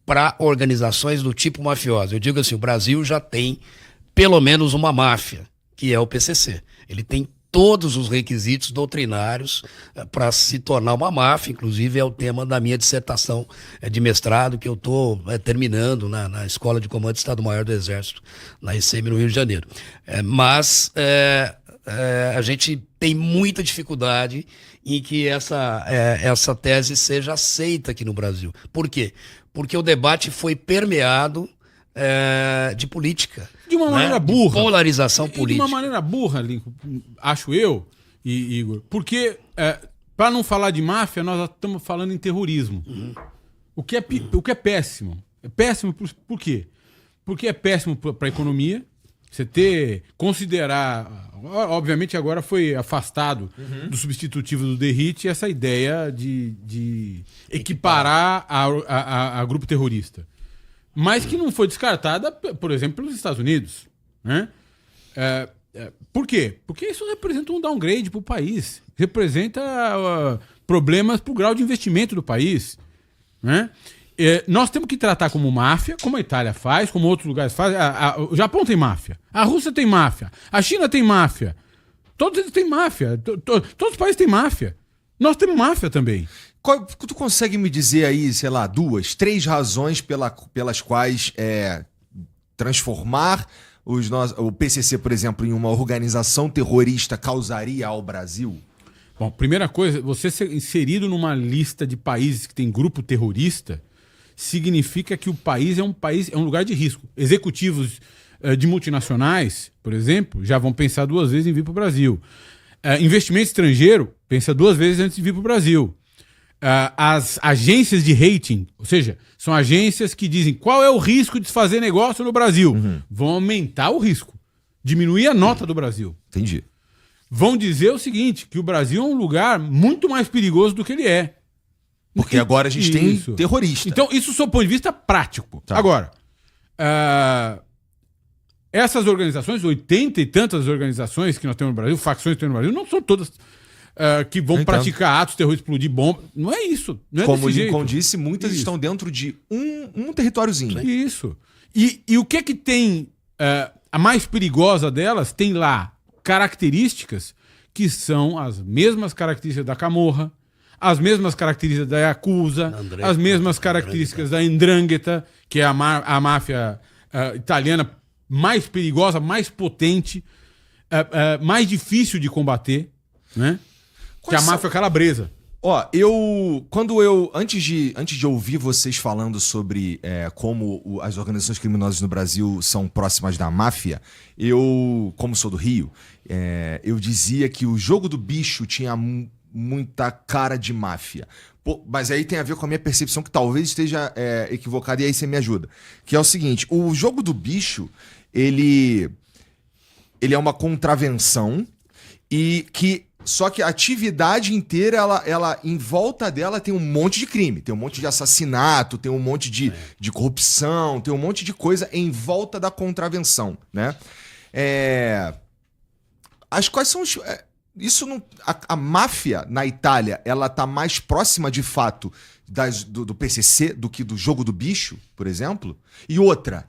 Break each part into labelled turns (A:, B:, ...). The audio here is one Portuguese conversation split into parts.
A: para organizações do tipo mafiosa. Eu digo assim, o Brasil já tem pelo menos uma máfia, que é o PCC. Ele tem todos os requisitos doutrinários para se tornar uma máfia, inclusive é o tema da minha dissertação de mestrado, que eu estou terminando na Escola de Comando de Estado-Maior do Exército, na ICM, no Rio de Janeiro. Mas a gente tem muita dificuldade em que essa tese seja aceita aqui no Brasil. Por quê? Porque o debate foi permeado de política.
B: De uma maneira burra.
A: De polarização política.
B: De uma maneira burra, Lincoln, acho eu, e Igor. Porque, para não falar de máfia, nós estamos falando em terrorismo. Uhum. O que é péssimo. É péssimo por quê? Porque é péssimo para a economia. Você considerar... Obviamente agora foi afastado do substitutivo do Derrite essa ideia de equiparar a grupo terrorista. Mas que não foi descartada, por exemplo, pelos Estados Unidos. Né? Por quê? Porque isso representa um downgrade para o país. Representa problemas para o grau de investimento do país. Né? Nós temos que tratar como máfia, como a Itália faz, como outros lugares fazem. O Japão tem máfia. A Rússia tem máfia. A China tem máfia. Todos eles têm máfia. Todos os países têm máfia. Nós temos máfia também.
C: Tu consegue me dizer aí, sei lá, 2, 3 razões pelas quais transformar o PCC, por exemplo, em uma organização terrorista causaria ao Brasil?
B: Bom, primeira coisa, você ser inserido numa lista de países que tem grupo terrorista significa que o país é um lugar de risco. Executivos de multinacionais, por exemplo, já vão pensar 2 vezes em vir para o Brasil. Investimento estrangeiro, pensa 2 vezes antes de vir para o Brasil. As agências de rating, ou seja, são agências que dizem qual é o risco de se fazer negócio no Brasil. Vão aumentar o risco, diminuir a nota do Brasil.
C: Entendi.
B: Vão dizer o seguinte, que o Brasil é um lugar muito mais perigoso do que ele é.
C: Porque agora a gente tem terrorista.
B: Então, isso do seu ponto de vista prático. Tá. Agora, essas organizações, 80 e tantas organizações que nós temos no Brasil, facções que temos no Brasil, não são todas que vão praticar atos terroristas, explodir bomba. Não é isso. Não é
C: como o
B: desse
C: Lincoln
B: jeito.
C: disse, muitas estão dentro de um territóriozinho.
B: Isso. E o que tem... a mais perigosa delas tem lá características que são as mesmas características da Camorra, as mesmas características da Yakuza, as mesmas características da 'Ndrangheta, que é a máfia italiana mais perigosa, mais potente, mais difícil de combater, né? Que é a máfia calabresa.
C: Antes de ouvir vocês falando sobre como as organizações criminosas no Brasil são próximas da máfia, como sou do Rio, eu dizia que o Jogo do Bicho tinha muita cara de máfia. Mas aí tem a ver com a minha percepção, que talvez esteja equivocada, e aí você me ajuda. Que é o seguinte, o Jogo do Bicho, ele é uma contravenção, só que a atividade inteira, ela em volta dela tem um monte de crime, tem um monte de assassinato, tem um monte de corrupção, tem um monte de coisa em volta da contravenção, né? Quais são os... A máfia na Itália, ela tá mais próxima de fato do PCC do que do Jogo do Bicho, por exemplo? E outra,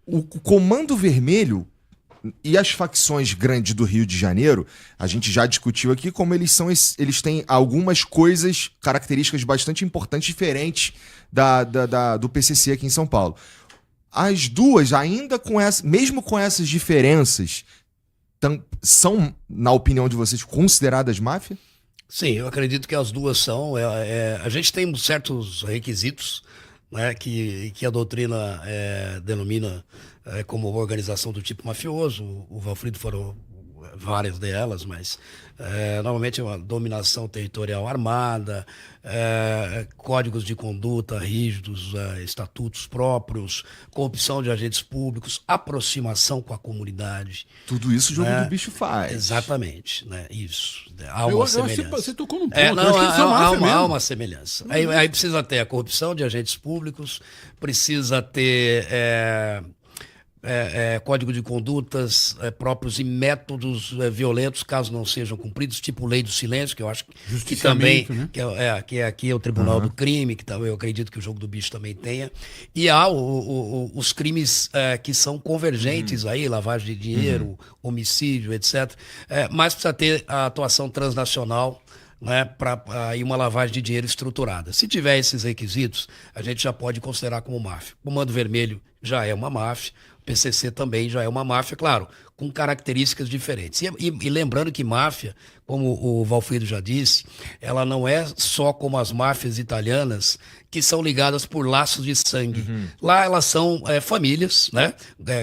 C: o Comando Vermelho e as facções grandes do Rio de Janeiro, a gente já discutiu aqui como eles têm algumas características bastante importantes, diferentes do PCC aqui em São Paulo. As duas, ainda mesmo com essas diferenças, são, na opinião de vocês, consideradas máfia?
A: Sim, eu acredito que as duas são. A gente tem certos requisitos, né, que a doutrina denomina como organização do tipo mafioso. O Valfrido falou várias delas, mas normalmente é uma dominação territorial armada, códigos de conduta rígidos, estatutos próprios, corrupção de agentes públicos, aproximação com a comunidade.
C: Tudo isso o Jogo do Bicho faz.
A: Exatamente, né? Isso. Há uma semelhança.
B: Você tocou num ponto.
A: Há uma semelhança. Aí precisa ter a corrupção de agentes públicos, precisa ter código de condutas próprios e métodos violentos, caso não sejam cumpridos, tipo lei do silêncio, que eu acho que também,
B: né?
A: que aqui é o Tribunal do Crime, que também eu acredito que o Jogo do Bicho também tenha. E há os crimes que são convergentes aí, lavagem de dinheiro, homicídio, etc. Mas precisa ter a atuação transnacional, né, para uma lavagem de dinheiro estruturada. Se tiver esses requisitos, a gente já pode considerar como máfia. O Comando Vermelho já é uma máfia, o PCC também já é uma máfia, claro, com características diferentes. E lembrando que máfia, como o Valfrido já disse, ela não é só como as máfias italianas, que são ligadas por laços de sangue. Lá elas são famílias, né?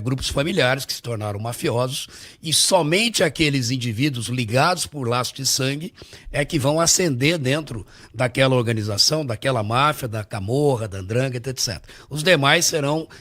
A: Grupos familiares que se tornaram mafiosos, e somente aqueles indivíduos ligados por laços de sangue é que vão ascender dentro daquela organização, daquela máfia, da Camorra, da 'Ndrangheta, etc. Os demais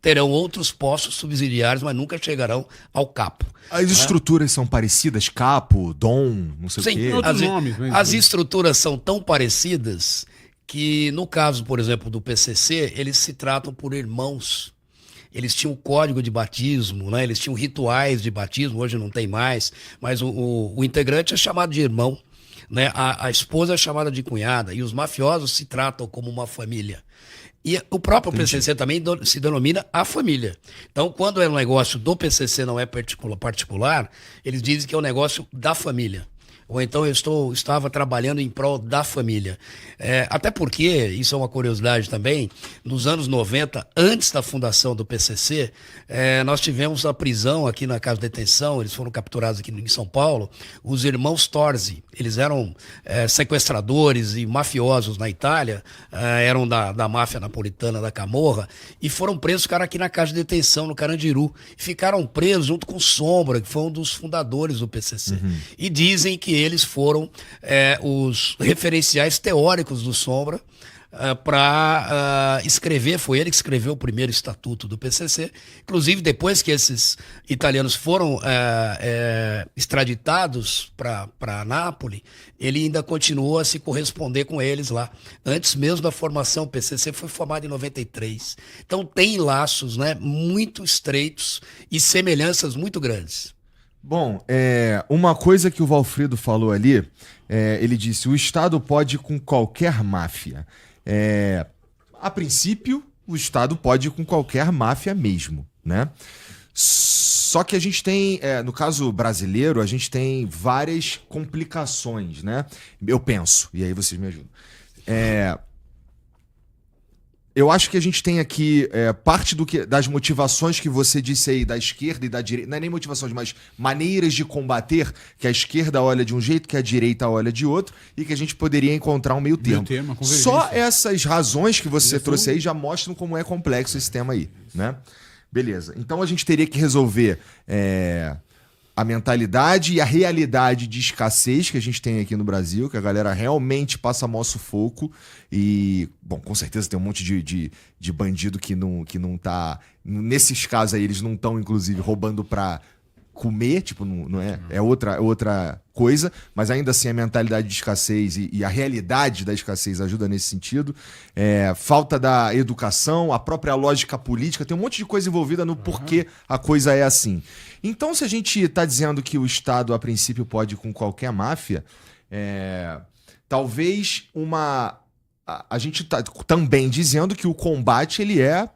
A: terão outros postos subsidiários, mas nunca chegarão ao capo.
C: As estruturas são parecidas? Capo, Dom, não sei o quê?
B: Outros nomes,
A: as estruturas são tão parecidas que, no caso, por exemplo, do PCC, eles se tratam por irmãos. Eles tinham código de batismo, né? Eles tinham rituais de batismo, hoje não tem mais, mas o integrante é chamado de irmão, né? A esposa é chamada de cunhada, e os mafiosos se tratam como uma família. E o próprio PCC também se denomina a família. Então, quando é um negócio do PCC, não é particular, eles dizem que é um negócio da família. Ou então eu estava trabalhando em prol da família. Até porque, isso é uma curiosidade também, nos anos 90, antes da fundação do PCC, nós tivemos a prisão aqui na casa de detenção, eles foram capturados aqui em São Paulo, os irmãos Torzi. Eles eram sequestradores e mafiosos na Itália, eram da máfia napolitana da Camorra, e foram presos, cara, aqui na casa de detenção, no Carandiru. Ficaram presos junto com Sombra, que foi um dos fundadores do PCC. E dizem que eles foram os referenciais teóricos do Sombra para escrever. Foi ele que escreveu o primeiro estatuto do PCC. Inclusive, depois que esses italianos foram extraditados para Nápoles, ele ainda continuou a se corresponder com eles lá. Antes mesmo da formação, o PCC foi formado em 93. Então tem laços, né, muito estreitos e semelhanças muito grandes.
C: Bom, uma coisa que o Valfrido falou ali, ele disse, o Estado pode ir com qualquer máfia. A princípio, o Estado pode ir com qualquer máfia mesmo, né? Só que a gente tem, no caso brasileiro, a gente tem várias complicações, né? Eu penso, e aí vocês me ajudam. Eu acho que a gente tem aqui parte das motivações que você disse aí da esquerda e da direita, não é nem motivações, mas maneiras de combater, que a esquerda olha de um jeito, que a direita olha de outro, e que a gente poderia encontrar um meio termo. Só essas razões que você trouxe aí já mostram como é complexo esse tema aí, né? Beleza. Então a gente teria que resolver a mentalidade e a realidade de escassez que a gente tem aqui no Brasil, que a galera realmente passa maior sufoco e, bom, com certeza tem um monte de bandido que não tá... Nesses casos aí, eles não estão, inclusive, roubando pra comer, tipo, não é? É outra coisa, mas ainda assim a mentalidade de escassez e a realidade da escassez ajuda nesse sentido. Falta da educação, a própria lógica política, tem um monte de coisa envolvida no porquê a coisa é assim. Então, se a gente está dizendo que o Estado, a princípio, pode ir com qualquer máfia, talvez a gente está também dizendo que o combate, ele a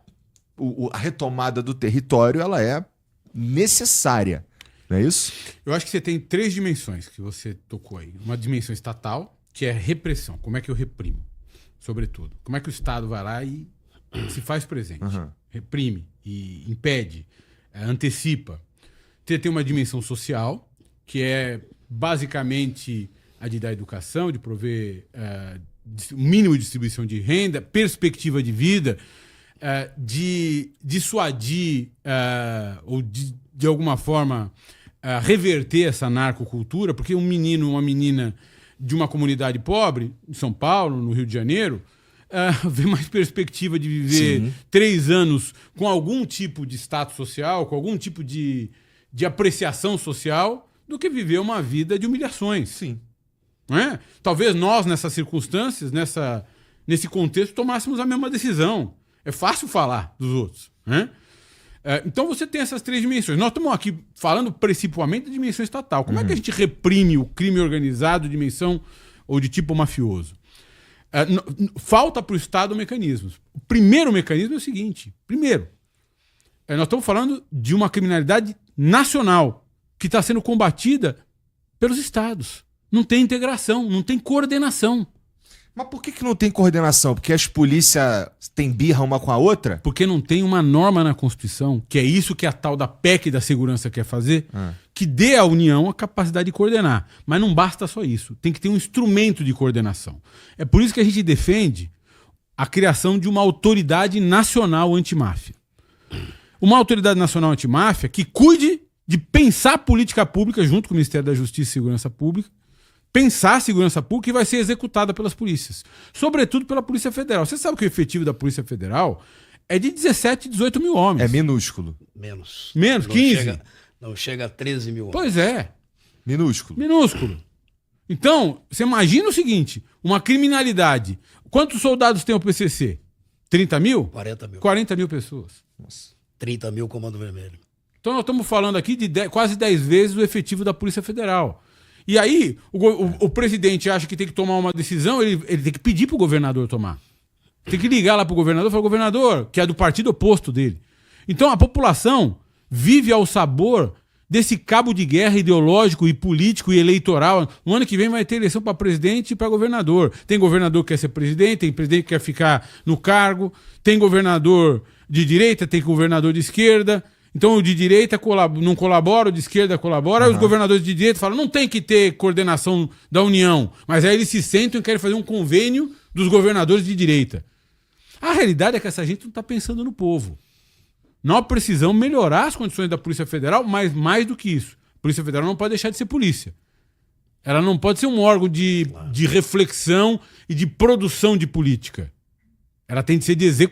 C: retomada do território, ela é necessária. Não é isso?
B: Eu acho que você tem 3 dimensões que você tocou aí. Uma dimensão estatal, que é repressão. Como é que eu reprimo? Sobretudo. Como é que o Estado vai lá e se faz presente? Reprime e impede, antecipa. Você tem uma dimensão social, que é basicamente a de dar educação, de prover mínimo de distribuição de renda, perspectiva de vida, de dissuadir ou de alguma forma reverter essa narcocultura, porque um menino, uma menina de uma comunidade pobre, em São Paulo, no Rio de Janeiro, vê mais perspectiva de viver 3 anos com algum tipo de status social, com algum tipo de apreciação social, do que viver uma vida de humilhações.
C: Sim.
B: Não é? Talvez nós, nessas circunstâncias, nesse contexto, tomássemos a mesma decisão. É fácil falar dos outros, né? Então você tem essas três dimensões. Nós estamos aqui falando principalmente da dimensão estatal. Como é que a gente reprime o crime organizado, dimensão ou de tipo mafioso? Falta para o Estado mecanismos. O primeiro mecanismo é o seguinte. Primeiro, nós estamos falando de uma criminalidade nacional que está sendo combatida pelos estados. Não tem integração, não tem coordenação.
C: Mas por que não tem coordenação? Porque as polícias têm birra uma com a outra?
B: Porque não tem uma norma na Constituição, que é isso que a tal da PEC da segurança quer fazer, que dê à União a capacidade de coordenar. Mas não basta só isso. Tem que ter um instrumento de coordenação. É por isso que a gente defende a criação de uma autoridade nacional antimáfia. Uma autoridade nacional antimáfia que cuide de pensar política pública junto com o Ministério da Justiça e Segurança Pública, pensar a segurança pública que vai ser executada pelas polícias. Sobretudo pela Polícia Federal. Você sabe que o efetivo da Polícia Federal é de 17, 18 mil homens.
C: É minúsculo.
A: Menos.
B: Menos, 15?
A: Não chega a 13 mil.
B: Pois é.
C: Minúsculo.
B: Minúsculo. Então, você imagina o seguinte, uma criminalidade. Quantos soldados tem o PCC? 30 mil?
A: 40 mil.
B: 40 mil pessoas.
C: Nossa.
A: 30 mil Comando Vermelho.
B: Então nós estamos falando aqui de quase 10 vezes o efetivo da Polícia Federal. E aí, o presidente acha que tem que tomar uma decisão, ele tem que pedir para o governador tomar. Tem que ligar lá para o governador e falar, governador, que é do partido oposto dele. Então a população vive ao sabor desse cabo de guerra ideológico e político e eleitoral. No ano que vem vai ter eleição para presidente e para governador. Tem governador que quer ser presidente, tem presidente que quer ficar no cargo, tem governador de direita, tem governador de esquerda. Então o de direita não colabora, o de esquerda colabora, aí os governadores de direita falam, não tem que ter coordenação da União, mas aí eles se sentam e querem fazer um convênio dos governadores de direita. A realidade é que essa gente não está pensando no povo. Nós precisamos melhorar as condições da Polícia Federal, mas mais do que isso. A Polícia Federal não pode deixar de ser polícia. Ela não pode ser um órgão de reflexão e de produção de política. Ela tem de ser de execução.